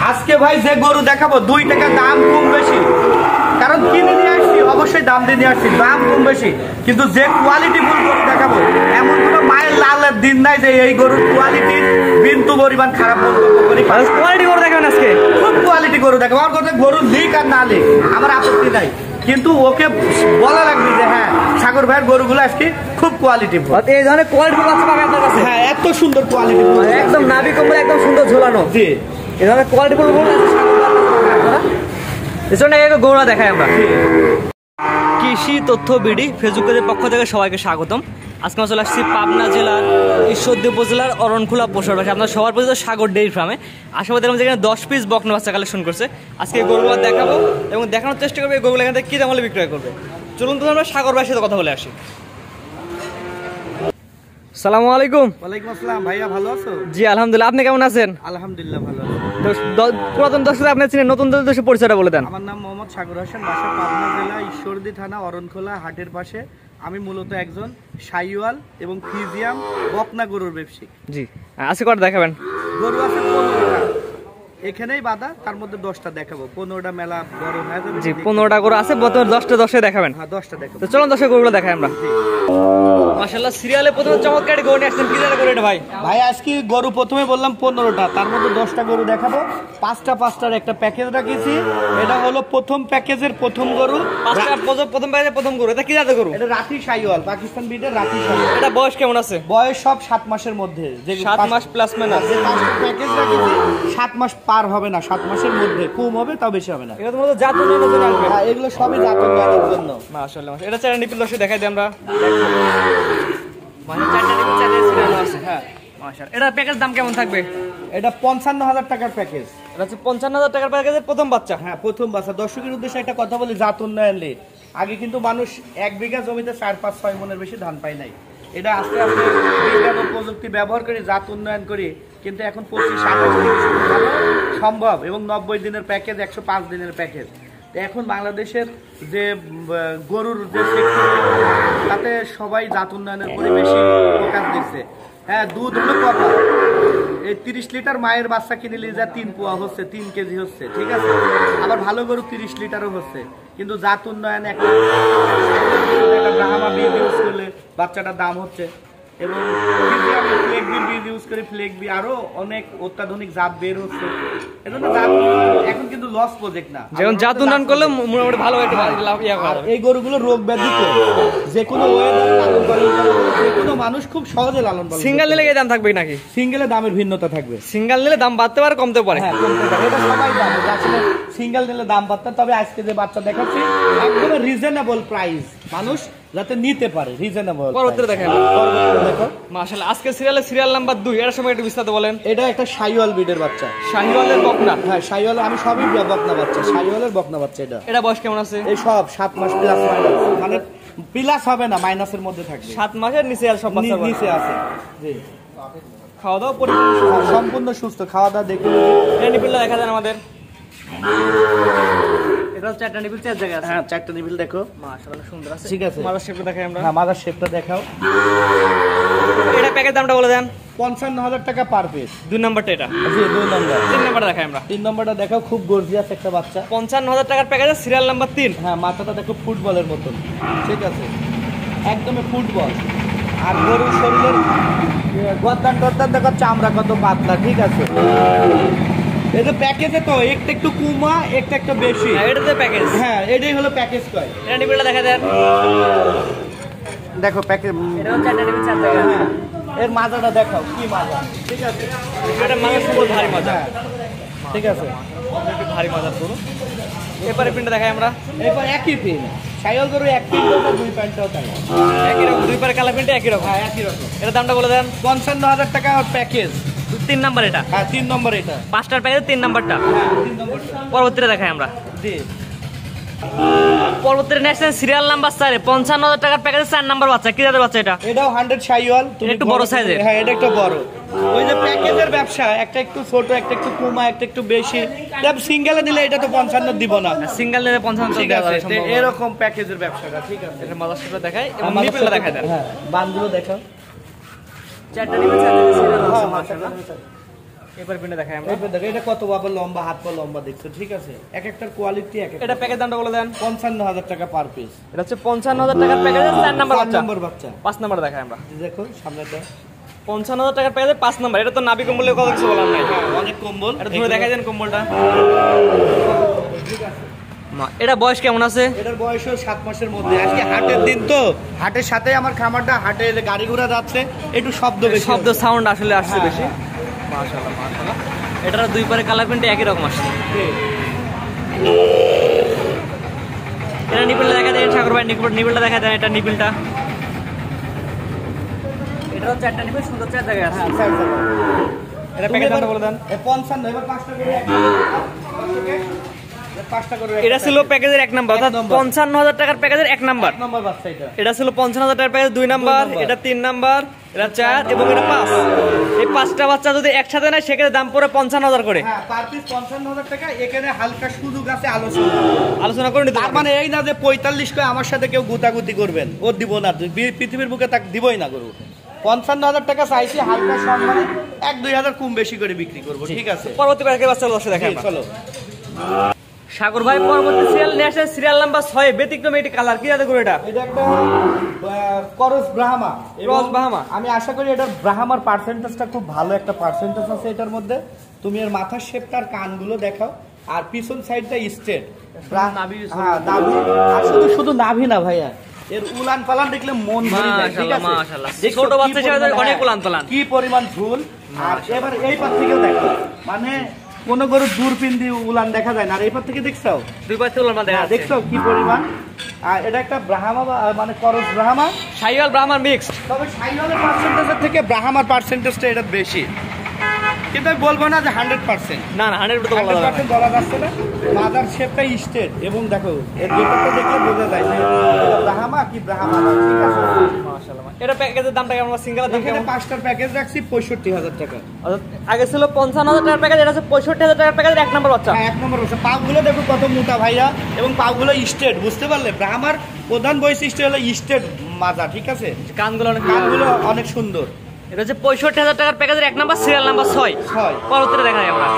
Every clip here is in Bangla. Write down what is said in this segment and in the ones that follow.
আজকে ভাই যে গরু দেখাবো 2 টাকা দাম কম বেশি, কারণ কিনে নিয়ে আসছি অবশ্যই দাম দিয়ে নিয়ে আসছি, দাম কম বেশি, কিন্তু যে কোয়ালিটি ফুল গরু দেখাবো এমন কোনো মায়ের লালের দিন নাই যে এই গরুর কোয়ালিটি বিন্দু পরিমাণ খারাপ মন্তব্য করি। কোয়ালিটি গরু দেখাবেন আজকে, খুব কোয়ালিটি গরু দেখাবো। আমার কথা গরুর লিক আর না লিক আমার আপত্তি নাই, কিন্তু ওকে বলা লাগবে যে হ্যাঁ সাগর ভাইয়ের গরুগুলো আজকে খুব কোয়ালিটি। এই ধরনের কোয়ালিটি আছে আপনার কাছে? হ্যাঁ, এত সুন্দর কোয়ালিটি, একদম নাভি কম্বল একদম সুন্দর ঝোলানো। জি, এই ধরনের কোয়ালিটি ফুল গরু এজন্য গরুরা দেখাই আমরা। কৃষি তথ্য বিডি ফেসবুক পেজের পক্ষ থেকে সবাইকে স্বাগতম। আজকে আমরা চলে আসছি পাবনা জেলার ঈশ্বরদী উপজেলার অরণখোলা পশুর বাসা, আপনার সবার পরিচিত সাগর ডেইরি ফার্মে। আশাবাদী দেখলাম যেখানে 10 পিস বকনা বাচ্চা কালেকশন করছে। আজকে এই গরুগুলো দেখাবো এবং দেখানোর চেষ্টা করবো এই গরুগুলো এখান থেকে কী দাম হলে বিক্রয় করবে। চলুন তো আমরা সাগর ভাইয়ের সাথে কথা বলে আসি। সালামু আলাইকুম। ওয়ালাইকুম আসসালাম। ভাইয়া ভালো আছো? জি আলহামদুলিল্লাহ, আপনি কেমন আছেন? আলহামদুলিল্লাহ ভালো আছি। পুরাতন দর্শক আপনি চিনেন, নতুন দর্শক পরিচয়টা বলে দেন। আমার নাম মোহাম্মদ সাগর হোসেন, বাসা পাবনা জেলা ঈশ্বরদী থানা অরণখোলা হাটের পাশে। আমি মূলত একজন শাহিওয়াল এবং ফ্রিজিয়াম বকনা গরুর ব্যবসায়ী। জি, আজকে কটা দেখাবেন? গরু আছে 15টা, এখানেই বাধা, তার মধ্যে 10টা দেখাবো। 15টা মেলা বড় হয়ে যাবে। জি, 15টা গরু আছে, বর্তমানে 10টা দেখাবেন। হ্যাঁ, 10টা দেখাবো। তো চলুন দর্শক গরুগুলো দেখাই আমরা। মাশাআল্লাহ, সিরিয়ালে প্রথমে চমৎকার গরু নিয়ে আসছেন। কি জায়গা করে এটা ভাই? ভাই আজকে গরু প্রথমে বললাম 15টা, তার মধ্যে 10টা গরু দেখাবো। 5টার একটা প্যাকেজ রাখিয়েছি। এটা হলো প্রথম প্যাকেজের প্রথম গরু। 5টা প্রথম প্যাকেজের প্রথম গরু। এটা কি জাতের গরু? এটা রাতি শাহিওয়াল, পাকিস্তান ব্রিডের রাতি শাহিওয়াল। এটা বয়স কেমন আছে? বয়স সব 7 মাসের মধ্যে। যে 7 মাস প্লাস মাইনাস। যে 5টা প্যাকেজ রাখিয়েছি 7 মাস পার হবে না, 7 মাসের মধ্যে, কম হবে তাও বেশি হবে না। এটা তো মূলত জাত উন্নয়নের জন্য আনবে। হ্যাঁ, এগুলো সবই জাত উন্নয়নের জন্য। মাশাআল্লাহ, এটা চারটা নিপিল দর্শক দেখাই দিই আমরা। মানে চারটা নিপিল চারটা সিরিয়াল আছে। হ্যাঁ মাশাআল্লাহ। এটা প্যাকেজ দাম কেমন থাকবে? এটা 55,000 টাকার প্যাকেজ। এটা হচ্ছে 55,000 টাকার প্যাকেজের প্রথম বাচ্চা। হ্যাঁ, প্রথম বাচ্চা। দর্শকের উদ্দেশ্যে একটা কথা বলি, জাত উন্নয়নে আগে কিন্তু মানুষ 1 বিঘা জমিতে 4, 5, 6 মনের বেশি ধান পায় নাই। এটা আস্তে আস্তে বিজ্ঞান ও প্রযুক্তি ব্যবহার করে জাত উন্নয়ন করি, কিন্তু এখন 25-28 দিন সম্ভব এবং 90 দিনের প্যাকেজ, 105 দিনের প্যাকেজ। এখন বাংলাদেশের যে গরুর যে সেক্টর, তাতে সবাই জাত উন্নয়নের উপরে বেশি ফোকাস দিচ্ছে। হ্যাঁ, দুধ হলো কথা, এই 30 লিটার মায়ের বাচ্চা কিনে নিয়ে যা 3 পোয়া হচ্ছে, 3 কেজি হচ্ছে, ঠিক আছে। আবার ভালো গরু 30 লিটারও হচ্ছে, কিন্তু জাত উন্নয়ন একটা ব্রাহ্মা বীজ ইউজ করলে বাচ্চাটার দাম হচ্ছে, এবং ফ্লেগবি বীজ ইউজ করে ফ্লেগবি আরো অনেক অত্যাধুনিক জাত বের হচ্ছে। এজন্য জাত এখন কিন্তু লস প্রজেক্ট না, যেমন জাত উন্নয়ন করলে মোটামুটি ভালো একটা লাভ ইয়া করা। এই গরুগুলো রোগ ব্যাধিতে যে কোনো ওয়েদারে লালন পালন করা, যে কোনো মানুষ খুব সহজে লালন পালন। সিঙ্গেল নিলে এই দাম থাকবে নাকি? সিঙ্গেলে দামের ভিন্নতা থাকবে। সিঙ্গেল নিলে দাম বাড়তে পারে, কমতে পারে। হ্যাঁ, কমতে পারে, এটা সবাই জানে যে আসলে সিঙ্গেল নিলে দাম বাড়তে। তবে আজকে যে বাচ্চা দেখাচ্ছি একদম রিজনেবল প্রাইস, মানুষ যাতে নিতে পারে, রিজনেবল। পরবর্তীতে দেখেন। দেখো মাশাআল্লাহ, আজকে সিরিয়াল নাম্বার 2, এর সময় একটু বিস্তারিত বলেন। এটা একটা শাহিওয়াল ব্রিডের বাচ্চা। শাহিওয়ালের বকনা? হ্যাঁ, শাহিওয়াল। আমি সবই বকনা বাচ্চা, শাহিওয়ালের বকনা বাচ্চা। এটা বয়স কেমন আছে? এই সব 7 মাস প্লাস মাইনাস, মানে প্লাস হবে না, মাইনাসের মধ্যে থাকবে। 7 মাসের নিচে আর সব বাচ্চা নিচে আছে। জি, খাওয়া দাওয়া পরিপূর্ণ সম্পূর্ণ সুস্থ। খাওয়া দাওয়া দেখুন। এই নিপিলটা দেখা যায় আমাদের। এটা চারটা নিপিল 4 জায়গায় আছে। হ্যাঁ, 4টা নিপিল দেখো। মাশাআল্লাহ, সুন্দর আছে। ঠিক আছে, মাদার শেপটা দেখাই আমরা। হ্যাঁ, মাদার শেপটা দেখাও। এটা প্যাকেজ দামটা বলে দেন। 55,000 টাকা পার পিস। 2 নাম্বারটা এটা? জি, 2 নম্বর। 3 নাম্বারটা দেখাই আমরা। 3 নম্বরটা দেখাও, খুব গর্জিয়াস একটা বাচ্চা। 55,000 টাকার প্যাকেজে সিরিয়াল নাম্বার 3। হ্যাঁ, মাথাটা দেখো ফুটবলের মতন, ঠিক আছে, একদমই ফুটবল। আর গরুর শরীরের গদ্দান দেখো, চামড়া কত পাতলা, ঠিক আছে। এই যে প্যাকেজে তো একটা একটু কুমা, একটা একটু বেশি। হ্যাঁ, এটা তো প্যাকেজ। হ্যাঁ, এটাই হলো প্যাকেজ কয়। এটা নিপিলটা দেখা দেন। দেখো প্যাকেজ, এটা হচ্ছে চারটা নিপিল 4 জায়গায়। হ্যাঁ, এর মাজাটা দেখাও, কি মাজা, ঠিক আছে। এটা মাজা সুন্দর, ভারী মাজা। হ্যাঁ, ঠিক আছে, একটু ভারী মাজা পুরো। এরপরে প্রিন্টটা দেখাই আমরা। এরপর একই পিন, শাহিওয়াল গরু এক পিন করতে 2 প্যান্টটাও তাই একই রকম, 2 পারে কালার প্রিন্টে একই রকম। হ্যাঁ, একই রকম। এটা দামটা বলে দেন। 55,000 টাকা প্যাকেজ। 3 নাম্বার এটা? হ্যাঁ, 3 নম্বর এটা। 5টার প্যাকেজে 3 নাম্বারটা। হ্যাঁ, 3 নম্বরটা। পরবর্তীতে দেখাই আমরা। জি, পরবর্তীতে নেক্সট সিরিয়াল নাম্বার 4 55,000 টাকার প্যাকেজে 4 নাম্বার বাচ্চা। কি জাতের বাচ্চা এটা? এটাও 100 শাহিওয়াল। এটা একটু বড় সাইজের। হ্যাঁ, এটা একটু বড়। ওই যে প্যাকেজের ব্যবসা, একটা একটু ছোট, একটা একটু কমা, একটা একটু বেশি। সিঙ্গেলে দিলে এটা তো 55 দিব না, সিঙ্গেল নিলে 55 দেওয়া যাবে সম্ভব। এরকম প্যাকেজের ব্যবসাটা, ঠিক আছে। এটা মাদার শেপটা দেখাই এবং নিপিলটা দেখাই দেন। হ্যাঁ, বানগুলো দেখাও। 4টা নিপিল 4 জায়গায় সিরিয়াল আছে মাশাআল্লাহ। এবার পিনে দেখাই আমরা। এবার দেখো এটা কত বাবা লম্বা, হাত পা লম্বা দেখছো, ঠিক আছে। এক একটার কোয়ালিটি এক এক। এটা প্যাকেজ দামটা বলে দেন। 55,000 টাকা পার পিস। এটা হচ্ছে 55,000 টাকার প্যাকেজে 4 নাম্বার 4 বাচ্চা। নম্বর বাচ্চা। 5 নাম্বার দেখাই আমরা। দেখো সামনেটা 55,000 টাকার প্যাকেজে 5 নাম্বার। এটা তো নাভি কম্বলের কথা কিছু বলার নাই। অনেক কম্বল। এটা ধরে দেখাই দেন কম্বলটা। এটা বয়স কেমন আছে? এটার বয়স 7 মাসের মধ্যে। আজকে হাটের দিন তো, হাটের সাথে আমার খামারটা, হাটে গাড়ি ঘোড়া যাচ্ছে, একটু শব্দ বেশি, শব্দ সাউন্ড আসলে আসছে বেশি। মাশাআল্লাহ মাশাআল্লাহ। এটার দুই পারে কালার প্রিন্ট একই রকম আসছে। এটা নিপিলটা দেখা দেন ঠাকুর ভাই, নিপিলটা দেখা দেন। এটা নিপিলটা, এটা হচ্ছে একটা নিপিল, সুন্দর চার জায়গায় আছে। এটা প্যাকেজ দামটা বলে দেন। 55, এবার 5টা করে এক। 5টা করে। এটা ছিল প্যাকেজের 1 নাম্বার, অর্থাৎ 55,000 টাকার প্যাকেজের 1 নাম্বার। 1 নম্বর বাচ্চা এটা। এটা ছিল 55,000 টাকার প্যাকেজ 2 নাম্বার, এটা 3 নাম্বার, এটা 4 এবং এটা 5। এই 5টা বাচ্চা যদি একসাথে নেয় সেক্ষেত্রে দাম পড়ে 55,000 করে। হ্যাঁ, পার পিস 55,000 টাকা। এখানে হালকা সুযোগ আছে আলোচনা করে নিতে তার পারবেন। মানে এই না যে 45 করে আমার সাথে কেউ গুতাগুতি করবেন, ও দিব না, পৃথিবীর বুকে তাকে দিবই না গরু। 55,000 টাকা চাইছি, হালকা সম্মানে 1-2 হাজার কম বেশি করে বিক্রি করবো, ঠিক আছে। পরবর্তী প্যাকেজ বাচ্চা দর্শক দেখাই। চলো সাগর ভাই পরবর্তী সিরিয়াল নিয়ে আসে, সিরিয়াল নাম্বার 6। ব্যতিক্রমী একটি কালার, কি জাতে করে এটা? এটা একটা করস ব্রাহ্মা। ক্রস ব্রাহ্মা। আমি আশা করি এটার ব্রাহ্মার পার্সেন্টেজটা খুব ভালো একটা পার্সেন্টেজ আছে এটার মধ্যে। তুমি এর মাথার শেপটা আর কানগুলো দেখাও, আর পিছন সাইডটা স্ট্রেট। নাভি, হ্যাঁ নাভি, আর শুধু নাভি না ভাইয়া, এর উলান পালান দেখলে মন ভরে যায়, ঠিক আছে। মাশাআল্লাহ, দেখছো ছোট কি বাচ্চা হিসেবে পরিমাণ- অনেক উলান পালান, কি পরিমাণ ঝুল। আর এবার এই পাশ থেকেও দেখো, মানে কোন গরু দূরবীন দিয়ে উলান দেখা যায় না, আর এই পাশ থেকে দেখছো, দুই পাশে উলান পালান দেখা যাচ্ছে। দেখছো কি পরিমাণ। আর এটা একটা ব্রাহ্মা, মানে করস ব্রাহ্মা। শাহিওয়াল ব্রাহ্মার মিক্স। তবে শাহিওয়ালের পার্সেন্টেজের থেকে ব্রাহ্মার পার্সেন্টেজটা এটা বেশি, কিন্তু আমি বলবো না যে 100%। না না 100% তো বলা যাবে না। 100% বলা যাচ্ছে না। মাদার শেপটা স্ট্রেট, এবং দেখো এর ভেতরটা দেখলে বোঝা যায় যে এটা ব্রাহ্মা কি ব্রাহ্মা না, ঠিক আছে। মাশাআল্লাহ। এটা প্যাকেজের দামটা কেমন? সিঙ্গেলের দাম এখানে কেমন? 5টার প্যাকেজ রাখছি 65,000 টাকা। অর্থাৎ আগে ছিল 55,000 টাকার প্যাকেজ, এটা হচ্ছে 65,000 টাকার প্যাকেজের 1 নাম্বার বাচ্চা। হ্যাঁ, 1 নম্বর হচ্ছে। পাগুলো দেখো কত মোটা ভাইয়া, এবং পাগুলো স্ট্রেট, বুঝতে পারলে? ব্রাহ্মার প্রধান বৈশিষ্ট্য হলো স্ট্রেট মাজা, ঠিক আছে। কানগুলো অনেক, কানগুলো অনেক সুন্দর। এটা হচ্ছে 65,000 টাকার প্যাকেজের 1 নাম্বার, সিরিয়াল নাম্বার 6। পরবর্তীতে দেখা যায় আমরা।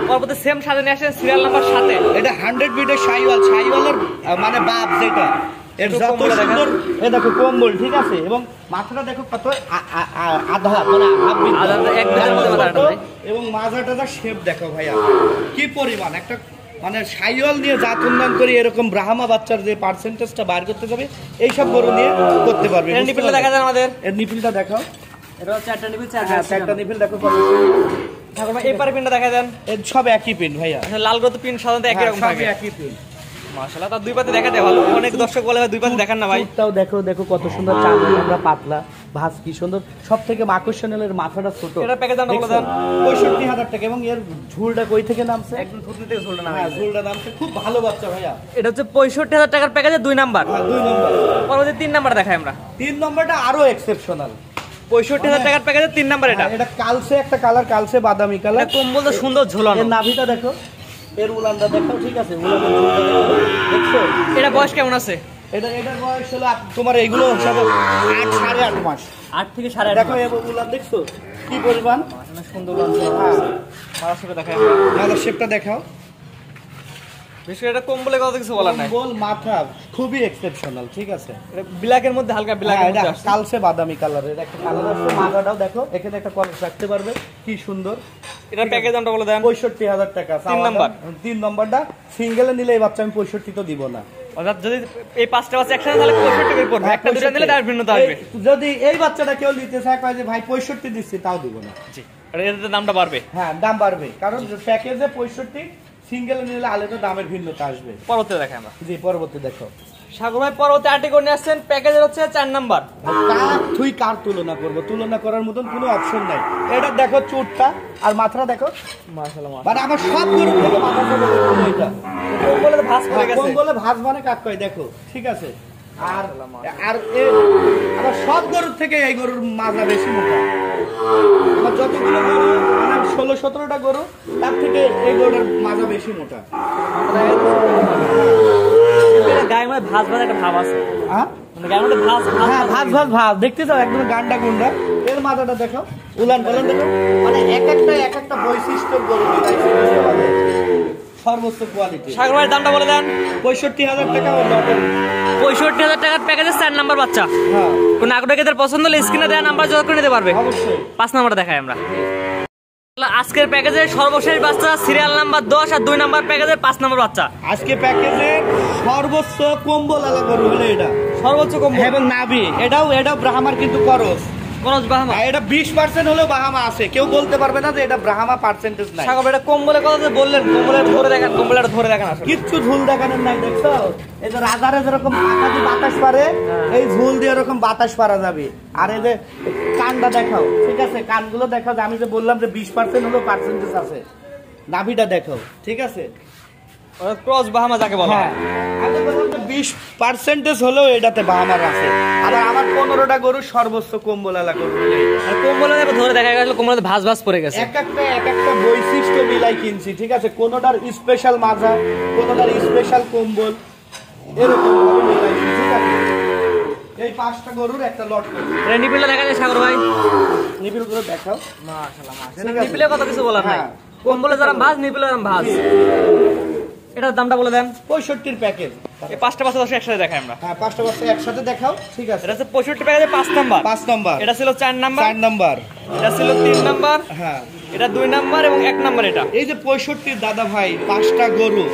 পরবর্তী সেম সাথে নিয়ে আসেন সিরিয়াল নাম্বার 7। এটা 100 বিটের শাহিওয়াল, শাহিওয়ালের মানে বাপ যেটা, এর যত কম্বল দেখা। সুন্দর। এ দেখো কম্বল, ঠিক আছে, এবং মাথাটা দেখো কত আধা, মানে হাফ বিট, আধা, এক বিটের মধ্যে মাথাটা ভাই। এবং মাজাটা শেপ দেখো ভাইয়া কি পরিমাণ। একটা মানে শাহিওয়াল নিয়ে জাত উন্নয়ন করে এরকম ব্রাহ্মা বাচ্চার যে পার্সেন্টেজটা বার করতে যাবে, এইসব গরু নিয়ে করতে পারবে। এর নিপিলটা দেখা যায় আমাদের। এর নিপিলটা দেখাও। এটা হচ্ছে একটা নিপিল, হ্যাঁ, একটা নিপিল দেখো কত। ঠাকুর ভাই এই পারে পিনটা দেখা দেন। এর সব একই পিন ভাইয়া, আসলে লাল গত পিন সাধারণত একই রকম থাকে। সবই একই পিন। মাশাআল্লাহ, তার দুই পাতে দেখাতে ভালো। অনেক দর্শক বলে ভাই দুই পাতে দেখান না ভাই। চুটটাও দেখো, দেখো কত সুন্দর, চাঁদের আমরা পাতলা, ভাঁজ কি সুন্দর। সব থেকে আকর্ষণীয় মাথাটা ছোট। এটা প্যাকেজ দামটা বলে দেন। 65,000 টাকা। এবং এর ঝুলটা কই থেকে নামছে? একদম থুতনি থেকে ঝুলটা না। হ্যাঁ, ঝুলটা নামছে, খুব ভালো বাচ্চা ভাইয়া। এটা হচ্ছে 65,000 টাকার প্যাকেজে 2 নাম্বার। হ্যাঁ, 2 নম্বর। পরবর্তী 3 নাম্বার দেখাই আমরা। 3 নম্বরটা আরো এক্সেপশনাল। 65,000 টাকার প্যাকেজে 3 নাম্বার এটা। এটা কালসে একটা কালার, কালসে বাদামি কালার। এটা কম্বল তো সুন্দর ঝোলানো। এর নাভিটা দেখো, এর উলানটা দেখো, ঠিক আছে, উলানের ঝুলটা দেখো, দেখছো? এটা বয়স কেমন আছে? এটার বয়স হলো তোমার এইগুলো হিসাবে 8, 8.5 মাস। 8 থেকে 8.5 দেখো এবং উলান দেখছো কি পরিমাণ সুন্দর। হ্যাঁ, মারা শেপে দেখাই। মাদার শেপটা দেখাও। বিশেষ করে এটা কম্বলে কথা কিছু বলার নাই। কম্বল মাথা খুবই এক্সেপশনাল, ঠিক আছে। এটা ব্ল্যাকের মধ্যে হালকা হ্যাঁ, ব্ল্যাকের এটা মধ্যে আসছে। কালসে বাদামি কালারের একটা কালার আছে। মাথাটাও দেখো, এখানে একটা কলস রাখতে পারবে, কি সুন্দর। এটার প্যাকেজ দামটা বলে দেন। 65,000 টাকা। 3 নাম্বার। 3 নম্বরটা সিঙ্গেলে নিলে এই বাচ্চা আমি 65 তো দিব না। অর্থাৎ যদি এই 5টা বাচ্চা একসাথে তাহলে 65 করে পড়বে। একটা দুটো নিলে তার ভিন্নতা আসবে। যদি এই বাচ্চাটা কেউ নিতে চায়, কয় যে ভাই 65 দিচ্ছি, তাও দিব না। জি, আর এর দামটা বাড়বে। হ্যাঁ, দাম বাড়বে, কারণ প্যাকেজে 65, সিঙ্গেলে নিলে আলাদা দামের ভিন্নতা আসবে। পরবর্তীতে দেখাই আমরা। জি, পরবর্তী দেখো। সাগর ভাই পরবর্তী আর্টিকেল নিয়ে আসছেন, প্যাকেজের হচ্ছে 4 নাম্বার। তুই কার তুলনা করবো? তুলনা করার মতন কোনো অপশন নাই। এটা দেখো চুটটা, আর মাথাটা দেখো। মাশাআল্লাহ। মানে আমার সব গরুর থেকে মাথা ছোট এটা। কম্বলে তো ভাঁজ পড়ে গেছে। কম্বলে ভাঁজ মানে কাক কয় দেখো, ঠিক আছে। আর আর আমার সব গরুর থেকে এই গরুর মাজা বেশি মোটা। আমার যতগুলো গরু, মানে 16-17টা গরু, তার থেকে এই গরুটার মাজা বেশি মোটা। গায়ে মধ্যে ভাঁজ ভাঁজ একটা ভাব আছে। হ্যাঁ, মানে গায়ের মধ্যে ভাঁজ ভাঁজ হ্যাঁ, ভাঁজ ভাঁজ ভাঁজ দেখতে চাও, একদম গান্ডা গুন্ডা। এর পাশের মাথাটা দেখো, উলান পালান দেখো, মানে এক একটা বৈশিষ্ট্য গরু সর্বোচ্চ কোয়ালিটি। সাগর ভাইয়ের দামটা বলে দেন। 65,000 টাকা ও লটের। 65,000 টাকার প্যাকেজে 4 নাম্বার বাচ্চা। হ্যাঁ, কোন আগ্রহীদের পছন্দ হলে স্ক্রিনে দেওয়া নাম্বার যোগাযোগ করে নিতে পারবে। অবশ্যই। 5 নাম্বারটা দেখাই আমরা। আজকের প্যাকেজে সর্বশেষ বাচ্চা সিরিয়াল নাম্বার 10 আর 2 নাম্বার প্যাকেজে 5 নাম্বার বাচ্চা। আজকে প্যাকেজে সর্বোচ্চ কম্বল আলা গরু হলো এটা, সর্বোচ্চ কম এবং নাভি এটাও ব্রাহ্মার কিন্তু করস। খরচ বাহামা। আর এটা 20% হলেও বাহামা আছে, কেউ বলতে পারবে না যে এটা ব্রাহ্মা পার্সেন্টেজ নাই। সাগর ভাই এটা কম্বলের কথা যে বললেন, কম্বলের ধরে দেখেন, কম্বলটা ধরে দেখেন আসলে। কিচ্ছু ঝুল দেখানোর নাই, দেখছো? এই যে রাজারে যেরকম আকাশে বাতাস পারে, এই ঝুল দিয়ে এরকম বাতাস পারা যাবে। আর এই যে কানটা দেখাও, ঠিক আছে, কানগুলো দেখাও, যে আমি যে বললাম যে 20% হলেও পার্সেন্টেজ আছে। নাভিটা দেখাও, ঠিক আছে, ক্রস বাহামা যাকে বলা হয়। আমি বললাম যে 20% হলেও এটাতে বাহামার আছে। আর আমার 15টা গরু সর্বোচ্চ কম্বলালা গরু। আর কম্বলের ধরে দেখা গেল কম্বলের ভাঁজ ভাঁজ পড়ে গেছে। এক একটা বৈশিষ্ট্য মিলাই কিনছি, ঠিক আছে, কোনোটার স্পেশাল মাজা, কোনোটার স্পেশাল কম্বল, এরকম ভাবে মিলাইছি, ঠিক আছে। এই 5টা গরুর একটা লট করছি। নিপিলটা দেখা যায় সাগর ভাই। নিবিল গুলো দেখাও। মাশাআল্লাহ মাশাআল্লাহ। ঠিক আছে। নিপিলে কথা কিছু বলার নাই। হ্যাঁ। কম্বলে যারা ভাঁজ, নিপিলে যারা ভাঁজ। এটার দামটা বলে দেন। 65 প্যাকেজ। এই 5টা বাচ্চা দশ একসাথে দেখাই আমরা। হ্যাঁ, 5টা বাচ্চা একসাথে দেখাও, ঠিক আছে। এটা হচ্ছে 65 প্যাকেজে 5 নাম্বার। 5 নম্বর, এটা ছিল 4 নাম্বার। 4 নম্বর, এটা ছিল 3 নাম্বার। হ্যাঁ। এটা 2 নাম্বার এবং 1 নাম্বার এটা। এই যে 65 দাদা ভাই, 5টা গরু,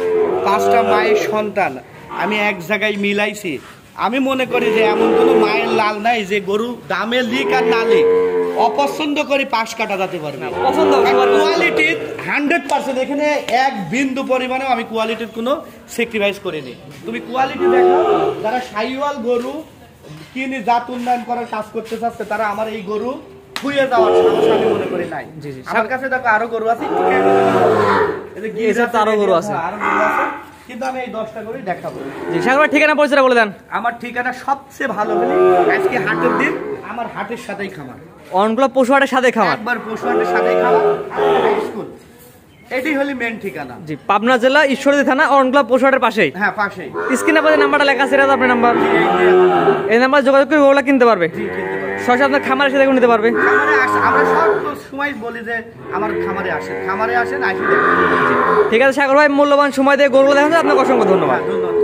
5টা মায়ের সন্তান আমি এক জায়গায় মিলাইছি। আমি মনে করি যে এমন কোনো মায়ের লাল নাই যে গরু দামে লিক আর না লিক অপছন্দ করে পাশ কাটা যেতে পারে না। পছন্দ কোয়ালিটি 100%, এখানে এক বিন্দু পরিমাণেও আমি কোয়ালিটির কোনো স্যাক্রিফাইস করিনি। তুমি কোয়ালিটি দেখো, যারা সাইওয়াল গরু কিনে জাত উন্নয়ন করার কাজ করতে চাচ্ছে, তারা আমার এই গরু খুইয়ে যাওয়ার সাহস আমি মনে করি নাই। জি জি। আমার কাছে দেখো আরো গরু আছে, আরো গরু আছে, আরো গরু আছে, কিন্তু আমি এই 10টা গরুই দেখাবো। জি সাগর ভাই ঠিকানা পরিচয়টা বলে দেন। আমার ঠিকানা সবচেয়ে ভালো হলে আজকে হাটের দিন, আমার হাটের সাথেই খামার, অনগুলো পশু হাটের সাথে খামার। একবার পশু হাটের সাথেই খামার, আর স্কুল, এটি হলো মেন ঠিকানা। জি, পাবনা জেলা ঈশ্বরদী থানা অনগুলো পশু হাটের পাশেই। হ্যাঁ, পাশেই। স্ক্রিনে আপনাদের নাম্বারটা লেখা আছে, এটা আপনার নাম্বার। এই নাম্বার যোগাযোগ করে ওগুলো কিনতে পারবে। জি, কিনতে পারবে। সরাসরি আপনার খামারের সাথে নিতে পারবে। খামারে আসে, আমরা সব সময় বলি যে আমার খামারে আসেন, আসি দেখেন। ঠিক আছে সাগর ভাই, মূল্যবান সময় দিয়ে গরুগুলো দেখান, আপনাকে অসংখ্য ধন্যবাদ। ধন্যবাদ।